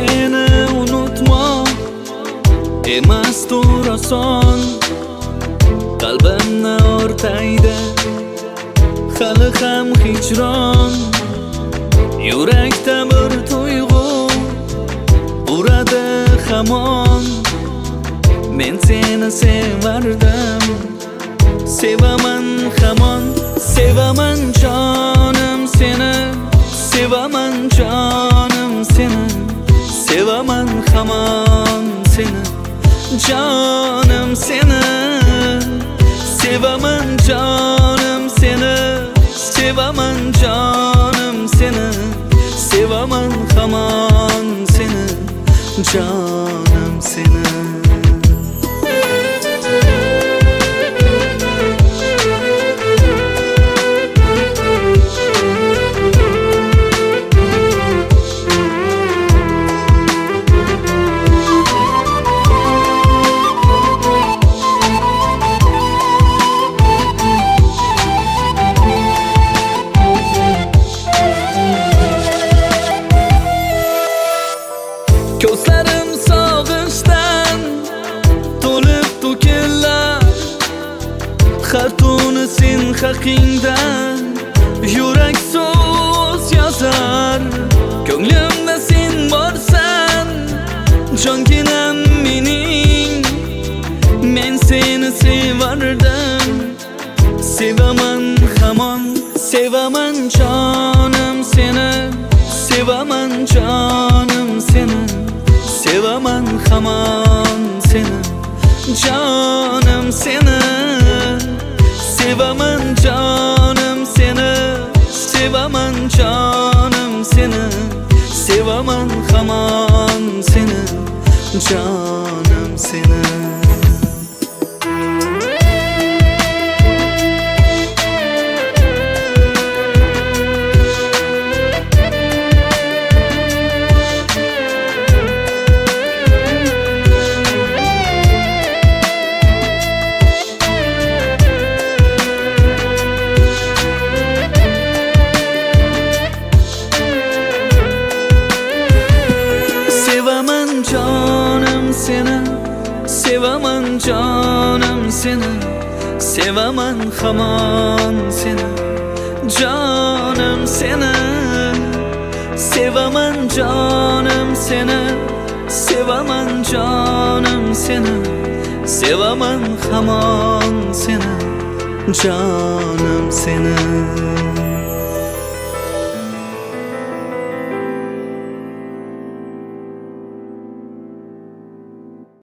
seni unutmoq emasdir oson. Qalbimni o'rtaydi hali ham hijron. Yurakda bir tuyg'u uradi hamon. Men seni sevardim, sevaman hamon. Sevaman jonim seni, sevaman jonim seni, sevaman hamon seni, jonim seni. Sevaman jonim seni, sevaman jonim seni, sevaman hamon seni, jonim seni. Ko'zlarim sog'inchdan to'lib to'kilar. Har tuni sen haqingdan yurak so'z yozar. Ko'nglimda sen borsan, jonginam mening. Men seni sevardim, sevaman hamon. Sevaman jonim seni, sevaman jonim seni, sevaman hamon seni, jonim seni. Sevaman jonim seni, sevaman jonim seni, sevaman hamon seni, jonim seni. Sevaman jonim seni, sevaman jonim seni, sevaman hamon seni, jonim seni. Sevaman jonim seni, sevaman jonim seni, sevaman hamon seni, jonim seni.